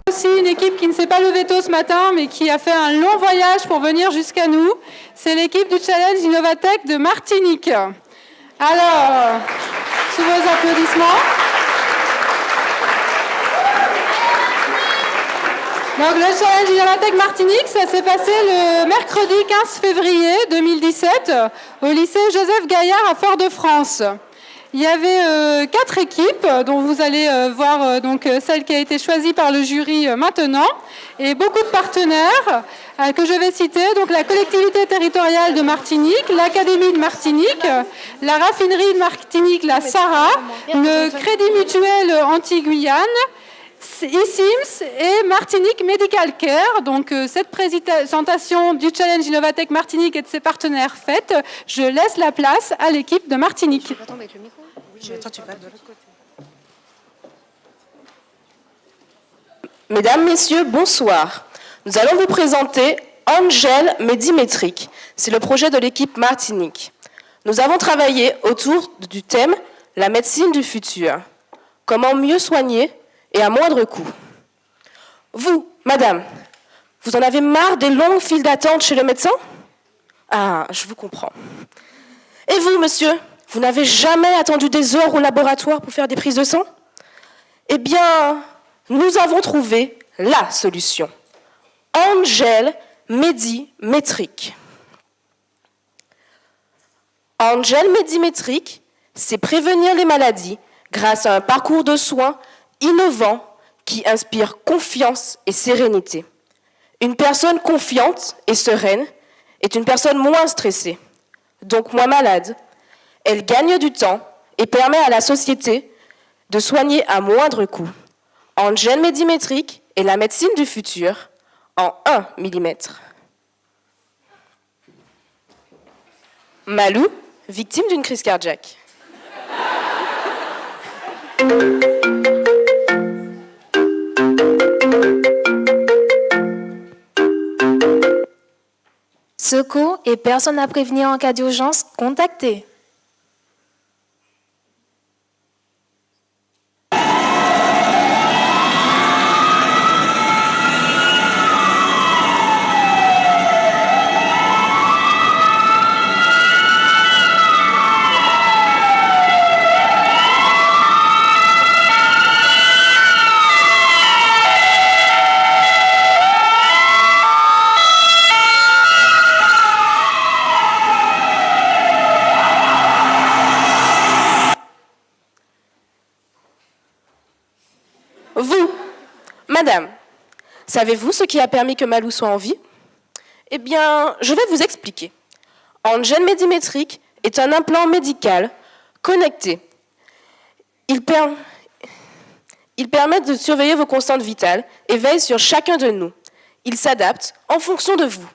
Aussi une équipe qui ne s'est pas levée tôt ce matin, mais qui a fait un long voyage pour venir jusqu'à nous. C'est l'équipe du Challenge Innovatech de Martinique. Alors, sous vos applaudissements. Donc le Challenge Innovatech Martinique, ça s'est passé le mercredi 15 février 2017 au lycée Joseph Gaillard à Fort-de-France. Il y avait 4 équipes, dont vous allez voir donc celle qui a été choisie par le jury maintenant, et beaucoup de partenaires que je vais citer, donc la collectivité territoriale de Martinique, l'Académie de Martinique, la raffinerie de Martinique, la SARA, le Crédit Mutuel Antilles-Guyane, eSIMS et Martinique Medical Care. Donc cette présentation du Challenge Innovatech Martinique et de ses partenaires faite, je laisse la place à l'équipe de Martinique. Mesdames, Messieurs, bonsoir. Nous allons vous présenter Angel Médimétrique. C'est le projet de l'équipe Martinique. Nous avons travaillé autour du thème « La médecine du futur ». Comment mieux soigner et à moindre coût. Vous, madame, vous en avez marre des longues files d'attente chez le médecin? Ah, je vous comprends. Et vous, monsieur, vous n'avez jamais attendu des heures au laboratoire pour faire des prises de sang? Eh bien, nous avons trouvé la solution. Angel Médimétrique. Angel Médimétrique, c'est prévenir les maladies grâce à un parcours de soins innovant qui inspire confiance et sérénité. Une personne confiante et sereine est une personne moins stressée, donc moins malade. Elle gagne du temps et permet à la société de soigner à moindre coût. Angel Médimétrique est la médecine du futur en 1 mm. Malou, victime d'une crise cardiaque. Secours et personnes à prévenir en cas d'urgence, contactez. Vous, madame, savez-vous ce qui a permis que Malou soit en vie? Eh bien, je vais vous expliquer. Angel Médimétrique est un implant médical connecté. Il permet de surveiller vos constantes vitales et veille sur chacun de nous. Il s'adapte en fonction de vous.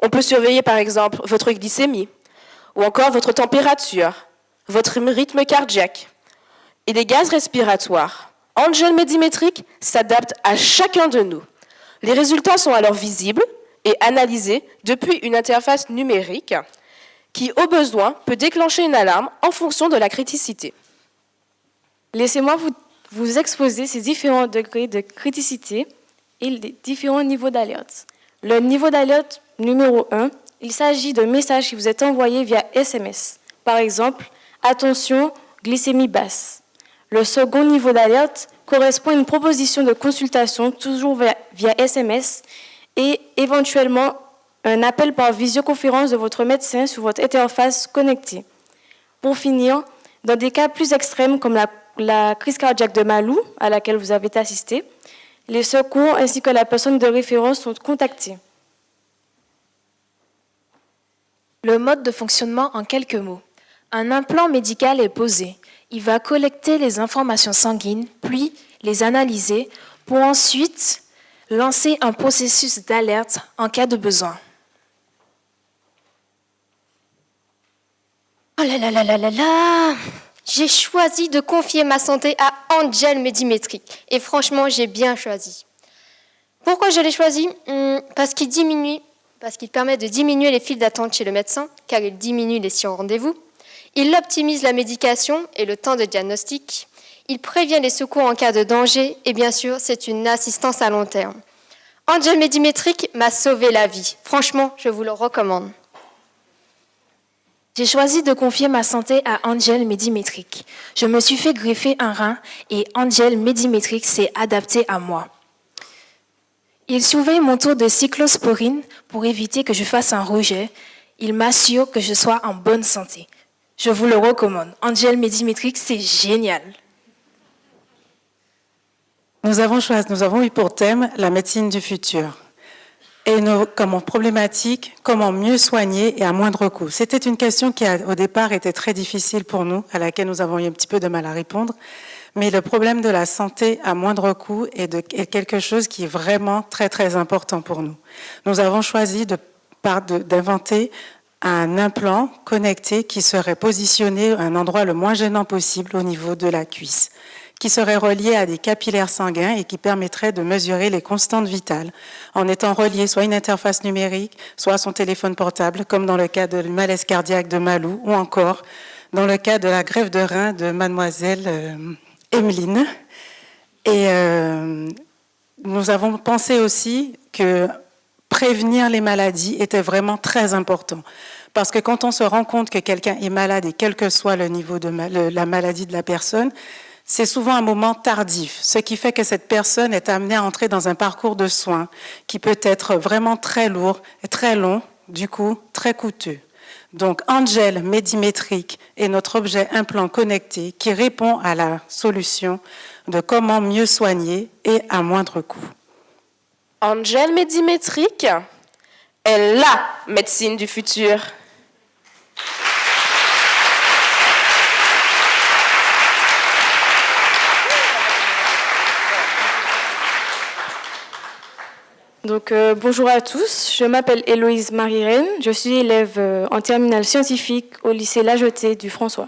On peut surveiller par exemple votre glycémie, ou encore votre température, votre rythme cardiaque et les gaz respiratoires. Angel Médimétrique s'adapte à chacun de nous. Les résultats sont alors visibles et analysés depuis une interface numérique qui, au besoin, peut déclencher une alarme en fonction de la criticité. Laissez-moi vous exposer ces différents degrés de criticité et les différents niveaux d'alerte. Le niveau d'alerte numéro 1, il s'agit d'un message qui vous est envoyé via SMS. Par exemple, attention, glycémie basse. Le second niveau d'alerte correspond à une proposition de consultation, toujours via SMS, et éventuellement un appel par visioconférence de votre médecin sur votre interface connectée. Pour finir, dans des cas plus extrêmes comme la crise cardiaque de Malou, à laquelle vous avez assisté, les secours ainsi que la personne de référence sont contactés. Le mode de fonctionnement en quelques mots. Un implant médical est posé. Il va collecter les informations sanguines, puis les analyser pour ensuite lancer un processus d'alerte en cas de besoin. Oh là là là là là là! J'ai choisi de confier ma santé à Angel Médimétrique. Et franchement, j'ai bien choisi. Pourquoi je l'ai choisi? Parce qu'il permet de diminuer les files d'attente chez le médecin, car il diminue les si-rendez-vous. Il optimise la médication et le temps de diagnostic. Il prévient les secours en cas de danger et bien sûr, c'est une assistance à long terme. Angel Médimétrique m'a sauvé la vie. Franchement, je vous le recommande. J'ai choisi de confier ma santé à Angel Médimétrique. Je me suis fait greffer un rein et Angel Médimétrique s'est adapté à moi. Il surveille mon taux de cyclosporine pour éviter que je fasse un rejet. Il m'assure que je sois en bonne santé. Je vous le recommande. Angel Médimétrique, c'est génial. Nous avons eu pour thème la médecine du futur. Et comme problématique, comment mieux soigner et à moindre coût. C'était une question qui, au départ, était très difficile pour nous, à laquelle nous avons eu un petit peu de mal à répondre. Mais le problème de la santé à moindre coût est quelque chose qui est vraiment très, très important pour nous. Nous avons choisi d'inventer un implant connecté qui serait positionné à un endroit le moins gênant possible au niveau de la cuisse, qui serait relié à des capillaires sanguins et qui permettrait de mesurer les constantes vitales en étant relié soit à une interface numérique, soit à son téléphone portable, comme dans le cas de malaise cardiaque de Malou, ou encore dans le cas de la greffe de rein de mademoiselle Emeline. Et nous avons pensé aussi que prévenir les maladies était vraiment très important. Parce que quand on se rend compte que quelqu'un est malade et quel que soit le niveau de la maladie de la personne, c'est souvent un moment tardif, ce qui fait que cette personne est amenée à entrer dans un parcours de soins qui peut être vraiment très lourd et très long, du coup très coûteux. Donc Angel Médimétrique est notre objet implant connecté qui répond à la solution de comment mieux soigner et à moindre coût. Angel Médimétrique est la médecine du futur. Donc, bonjour à tous, je m'appelle Héloïse Marie-Reine, je suis élève en terminale scientifique au lycée La Jetée du François.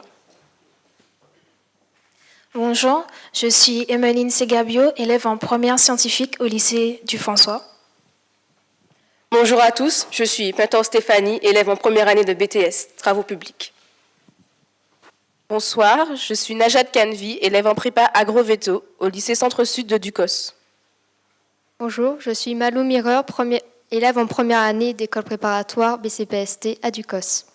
Bonjour, je suis Emeline Segabio, élève en première scientifique au lycée du François. Bonjour à tous, je suis Pintor Stéphanie, élève en première année de BTS, Travaux publics. Bonsoir, je suis Najat Canvi, élève en prépa agroveto au lycée Centre-Sud de Ducos. Bonjour, je suis Malou Mireur, élève en première année d'école préparatoire BCPST à Ducos.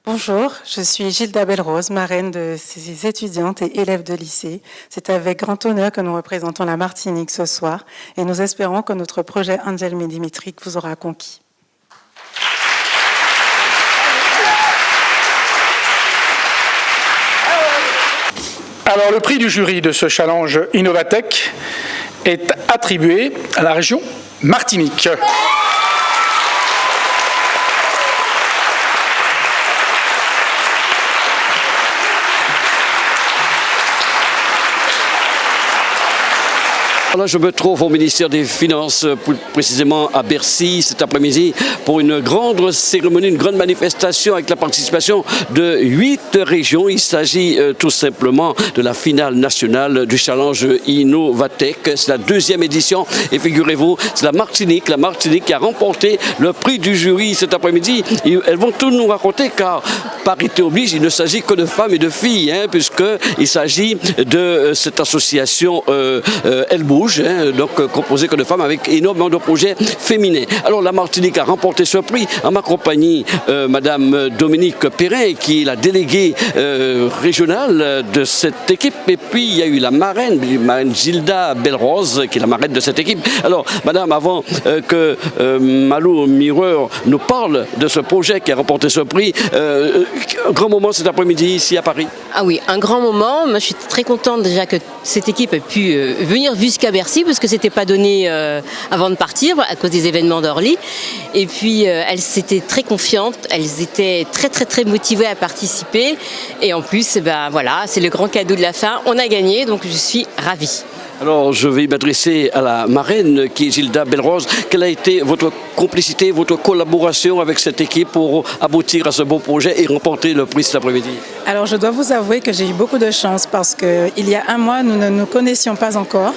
Bonjour, je suis Gilda Belrose, marraine de ces étudiantes et élèves de lycée. C'est avec grand honneur que nous représentons la Martinique ce soir et nous espérons que notre projet Angel Médimétrique vous aura conquis. Alors, le prix du jury de ce challenge Innovatech est attribué à la région Martinique. Là, je me trouve au ministère des Finances, plus précisément à Bercy, cet après-midi, pour une grande cérémonie, une grande manifestation avec la participation de 8 régions. Il s'agit tout simplement de la finale nationale du challenge Innovatech. C'est la 2e édition et figurez-vous, c'est la Martinique qui a remporté le prix du jury cet après-midi. Elles vont tout nous raconter car, parité oblige, il ne s'agit que de femmes et de filles, puisqu'il s'agit de cette association Elle Bouge, donc composé que de femmes avec énormément de projets féminins. Alors la Martinique a remporté ce prix en ma compagnie, Madame Dominique Perrin, qui est la déléguée régionale de cette équipe. Et puis il y a eu la marraine Gilda Belrose, qui est la marraine de cette équipe. Alors Madame, avant que Malou Mireur nous parle de ce projet qui a remporté ce prix, un grand moment cet après-midi ici à Paris. Ah oui, un grand moment. Moi, je suis très contente déjà que cette équipe ait pu venir jusqu'à Bercy, parce que c'était pas donné avant de partir à cause des événements d'Orly. Et puis elles étaient très confiantes, elles étaient très très très motivées à participer. Et en plus, voilà, c'est le grand cadeau de la fin. On a gagné, donc je suis ravie. Alors, je vais m'adresser à la marraine qui est Gilda Belrose. Quelle a été votre complicité, votre collaboration avec cette équipe pour aboutir à ce beau projet et remporter le prix cet après-midi? Alors, je dois vous avouer que j'ai eu beaucoup de chance parce qu'il y a un mois, nous ne nous connaissions pas encore.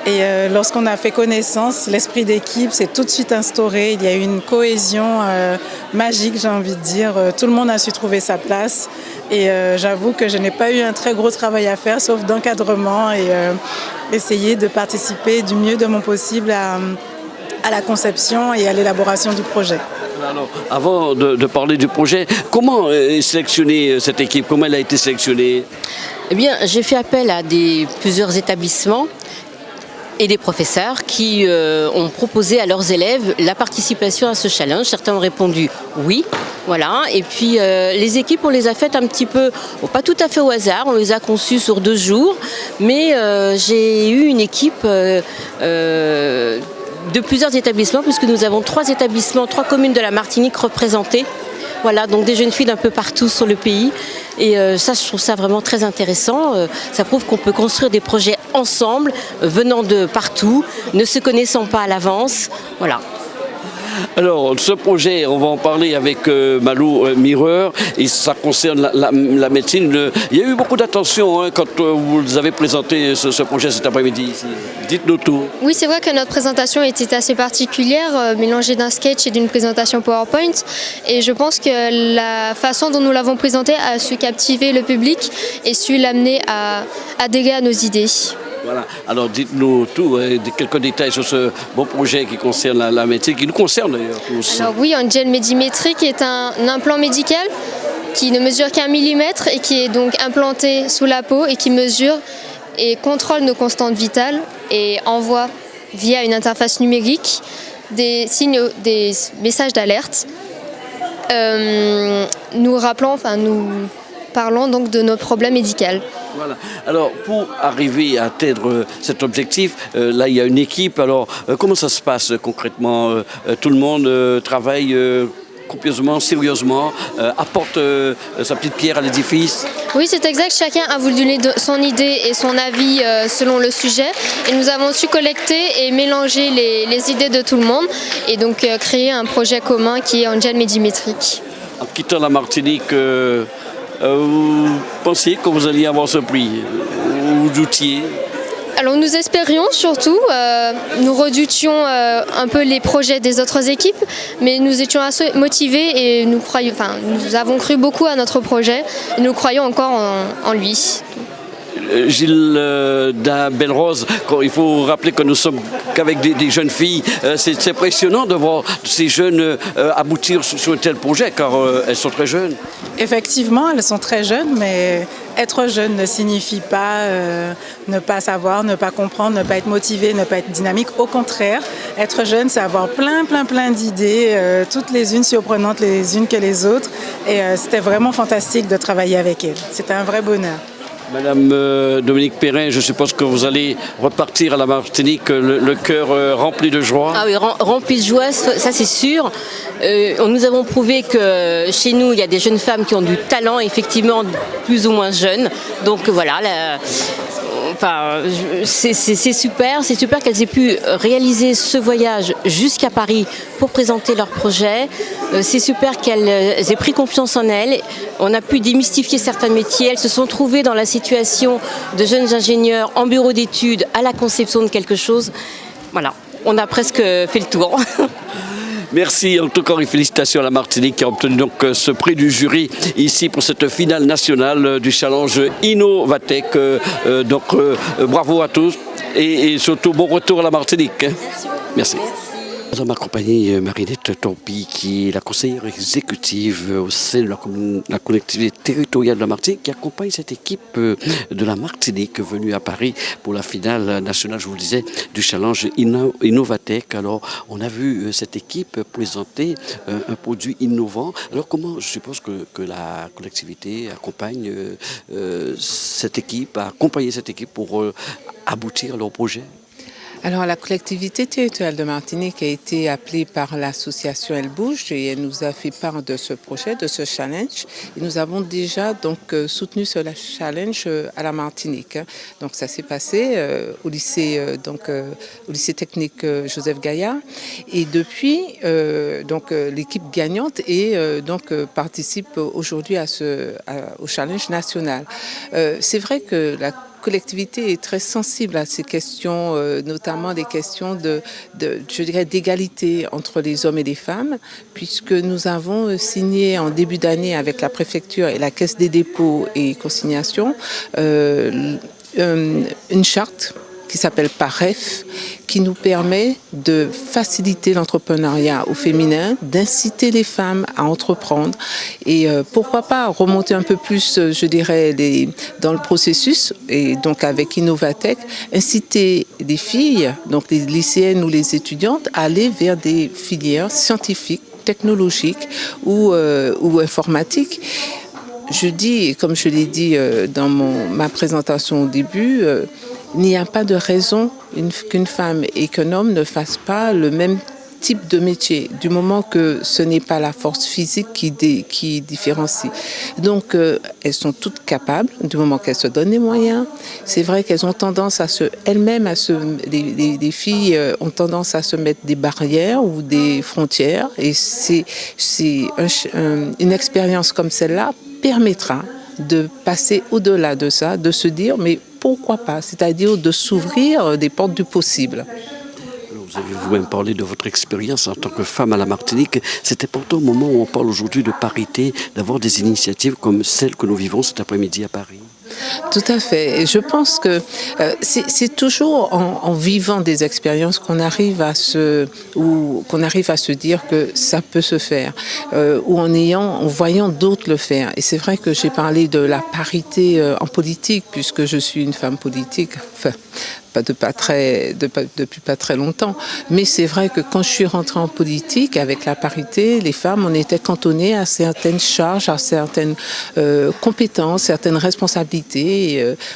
Et lorsqu'on a fait connaissance, l'esprit d'équipe s'est tout de suite instauré. Il y a eu une cohésion magique, j'ai envie de dire. Tout le monde a su trouver sa place. Et j'avoue que je n'ai pas eu un très gros travail à faire, sauf d'encadrement et essayer de participer du mieux de mon possible à la conception et à l'élaboration du projet. Alors, avant de parler du projet, comment est sélectionnée cette équipe? Comment elle a été sélectionnée? Eh bien, j'ai fait appel à plusieurs établissements et des professeurs qui ont proposé à leurs élèves la participation à ce challenge. Certains ont répondu oui, voilà. Et puis les équipes, on les a faites un petit peu, pas tout à fait au hasard, on les a conçues sur 2 jours, mais j'ai eu une équipe de plusieurs établissements, puisque nous avons 3 établissements, 3 communes de la Martinique représentées. Voilà, donc des jeunes filles d'un peu partout sur le pays. Et ça, je trouve ça vraiment très intéressant. Ça prouve qu'on peut construire des projets ensemble, venant de partout, ne se connaissant pas à l'avance. Voilà. Alors, ce projet, on va en parler avec Malou Mireur, et ça concerne la médecine. Il y a eu beaucoup d'attention quand vous avez présenté ce projet cet après-midi ici. Dites-nous tout. Oui, c'est vrai que notre présentation était assez particulière, mélangée d'un sketch et d'une présentation PowerPoint. Et je pense que la façon dont nous l'avons présentée a su captiver le public et su l'amener à adhérer à nos idées. Voilà. Alors dites-nous tout, quelques détails sur ce beau projet qui concerne la médecine, qui nous concerne d'ailleurs tous. Alors oui, Angel Medimetric est un implant médical qui ne mesure qu'1 millimètre et qui est donc implanté sous la peau et qui mesure et contrôle nos constantes vitales et envoie via une interface numérique des messages d'alerte. Nous parlons donc de nos problèmes médicaux. Voilà. Alors, pour arriver à atteindre cet objectif, là, il y a une équipe. Alors, comment ça se passe concrètement? Tout le monde travaille copieusement, sérieusement, apporte sa petite pierre à l'édifice? Oui, c'est exact. Chacun a voulu donner son idée et son avis selon le sujet. Et nous avons su collecter et mélanger les idées de tout le monde et donc créer un projet commun qui est Angel Medimetric. En quittant la Martinique, vous pensiez que vous alliez avoir ce prix? Vous doutiez? Alors nous espérions surtout, nous redoutions un peu les projets des autres équipes, mais nous étions assez motivés et nous avons cru beaucoup à notre projet et nous croyons encore en lui. Gilles Belrose, il faut rappeler que nous sommes qu'avec des jeunes filles. C'est impressionnant de voir ces jeunes aboutir sur un tel projet, car elles sont très jeunes. Effectivement, elles sont très jeunes, mais être jeune ne signifie pas ne pas savoir, ne pas comprendre, ne pas être motivé, ne pas être dynamique. Au contraire, être jeune, c'est avoir plein d'idées, toutes les unes surprenantes les unes que les autres. Et c'était vraiment fantastique de travailler avec elles. C'était un vrai bonheur. Madame Dominique Perrin, je suppose que vous allez repartir à la Martinique, le cœur rempli de joie. Ah oui, rempli de joie, ça c'est sûr. Nous avons prouvé que chez nous, il y a des jeunes femmes qui ont du talent, effectivement plus ou moins jeunes. Donc voilà, c'est super qu'elles aient pu réaliser ce voyage jusqu'à Paris pour présenter leur projet. C'est super qu'elles aient pris confiance en elles. On a pu démystifier certains métiers. Elles se sont trouvées dans la situation de jeunes ingénieurs en bureau d'études à la conception de quelque chose. Voilà, on a presque fait le tour. Merci en tout cas et félicitations à la Martinique qui a obtenu donc ce prix du jury ici pour cette finale nationale du challenge Innovatech. Bravo à tous et surtout bon retour à la Martinique. Merci. Nous avons accompagné Marinette Torpy, qui est la conseillère exécutive au sein de la collectivité territoriale de la Martinique, qui accompagne cette équipe de la Martinique venue à Paris pour la finale nationale, je vous le disais, du challenge Innovatech. Alors, on a vu cette équipe présenter un produit innovant. Alors, comment, je suppose que la collectivité accompagne cette équipe, a accompagné cette équipe pour aboutir à leur projet? Alors, la collectivité territoriale de Martinique a été appelée par l'association Elle Bouge et elle nous a fait part de ce projet, de ce challenge. Et nous avons déjà donc soutenu ce challenge à la Martinique. Donc, ça s'est passé au lycée technique Joseph Gaillard. Et depuis, l'équipe gagnante participe aujourd'hui au challenge national. C'est vrai que la collectivité est très sensible à ces questions, notamment des questions je dirais, d'égalité entre les hommes et les femmes, puisque nous avons signé en début d'année avec la préfecture et la Caisse des dépôts et consignations une charte qui s'appelle PAREF, qui nous permet de faciliter l'entrepreneuriat au féminin, d'inciter les femmes à entreprendre et pourquoi pas remonter un peu plus, je dirais, dans le processus et donc avec Innovatech, inciter les filles, donc les lycéennes ou les étudiantes, à aller vers des filières scientifiques, technologiques ou informatiques. Je dis, comme je l'ai dit dans ma présentation au début, il n'y a pas de raison qu'une femme et qu'un homme ne fassent pas le même type de métier, du moment que ce n'est pas la force physique qui différencie. Donc, elles sont toutes capables, du moment qu'elles se donnent les moyens. C'est vrai qu'elles ont tendance les filles ont tendance à se mettre des barrières ou des frontières, et une expérience comme celle-là permettra de passer au-delà de ça, de se dire, mais pourquoi pas, c'est-à-dire de s'ouvrir des portes du possible. Vous avez vous-même parlé de votre expérience en tant que femme à la Martinique. C'est important au moment où on parle aujourd'hui de parité, d'avoir des initiatives comme celle que nous vivons cet après-midi à Paris. Tout à fait. Et je pense que c'est toujours en vivant des expériences qu'on arrive à se dire que ça peut se faire, ou en voyant d'autres le faire. Et c'est vrai que j'ai parlé de la parité en politique, puisque je suis une femme politique. Enfin, depuis pas très longtemps. Mais c'est vrai que quand je suis rentrée en politique, avec la parité, les femmes, on était cantonnées à certaines charges, à certaines compétences, certaines responsabilités.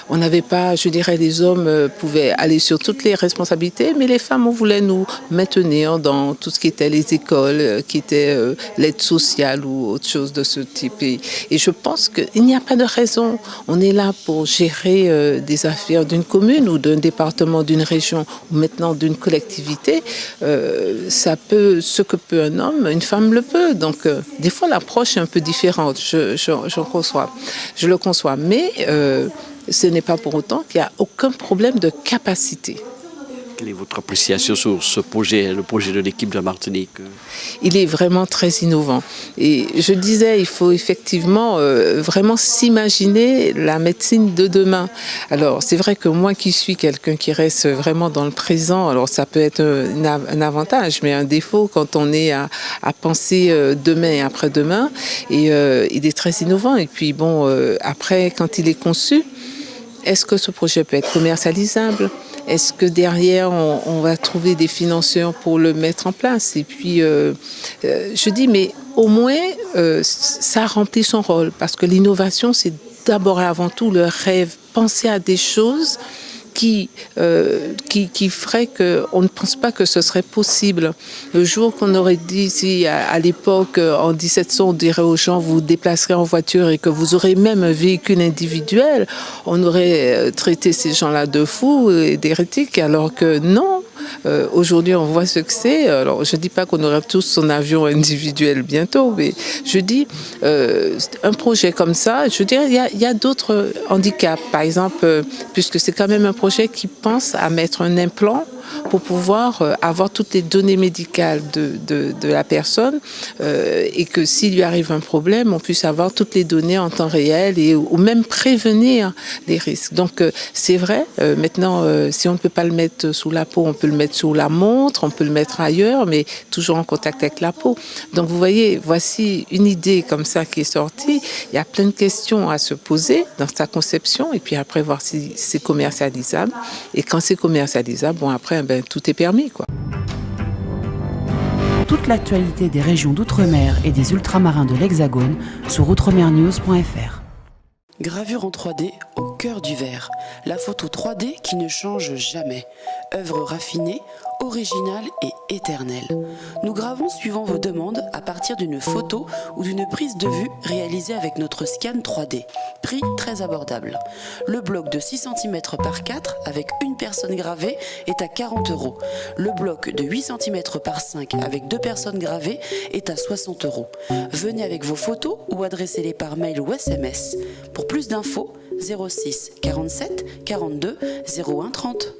On n'avait pas, je dirais, les hommes pouvaient aller sur toutes les responsabilités, mais les femmes, on voulait nous maintenir dans tout ce qui était les écoles, qui était l'aide sociale ou autre chose de ce type. Et je pense qu'il n'y a pas de raison. On est là pour gérer des affaires d'une commune ou d'un département, d'une région ou maintenant d'une collectivité. Ce que peut un homme, une femme le peut. Donc, des fois, l'approche est un peu différente. Je le conçois. Mais ce n'est pas pour autant qu'il n'y a aucun problème de capacité. Quelle est votre appréciation sur ce projet, le projet de l'équipe de la Martinique? Il est vraiment très innovant. Et je disais, il faut effectivement vraiment s'imaginer la médecine de demain. Alors, c'est vrai que moi qui suis quelqu'un qui reste vraiment dans le présent, alors ça peut être un avantage, mais un défaut quand on est à penser demain et après-demain. Et il est très innovant. Et puis bon, après, quand il est conçu, est-ce que ce projet peut être commercialisable? Est-ce que derrière, on va trouver des financeurs pour le mettre en place? Et puis, je dis, mais au moins, ça remplit son rôle. Parce que l'innovation, c'est d'abord et avant tout le rêve. Penser à des choses qui ferait qu'on ne pense pas que ce serait possible. Le jour qu'on aurait dit, si à l'époque, en 1700, on dirait aux gens, vous vous déplacerez en voiture et que vous aurez même un véhicule individuel, on aurait traité ces gens-là de fous et d'hérétiques, alors que non. Aujourd'hui, on voit ce que c'est. Alors, je ne dis pas qu'on aura tous son avion individuel bientôt, mais je dis, un projet comme ça, je dirais, il y a d'autres handicaps. Par exemple, puisque c'est quand même un projet qui pense à mettre un implant pour pouvoir avoir toutes les données médicales de la personne et que s'il lui arrive un problème, on puisse avoir toutes les données en temps réel ou même prévenir les risques. Donc, c'est vrai, maintenant, si on ne peut pas le mettre sous la peau, on peut le mettre sous la montre, on peut le mettre ailleurs, mais toujours en contact avec la peau. Donc, vous voyez, voici une idée comme ça qui est sortie. Il y a plein de questions à se poser dans sa conception et puis après voir si c'est commercialisable. Et quand c'est commercialisable, bon, après, tout est permis, quoi. Toute l'actualité des régions d'outre-mer et des ultramarins de l'Hexagone sur outremernews.fr. Gravure en 3D au cœur du verre. La photo 3D qui ne change jamais. Œuvre raffinée original et éternel. Nous gravons suivant vos demandes à partir d'une photo ou d'une prise de vue réalisée avec notre scan 3D. Prix très abordable. Le bloc de 6 cm par 4 avec une personne gravée est à 40 €. Le bloc de 8 cm par 5 avec 2 personnes gravées est à 60 €. Venez avec vos photos ou adressez-les par mail ou SMS. Pour plus d'infos, 06 47 42 01 30.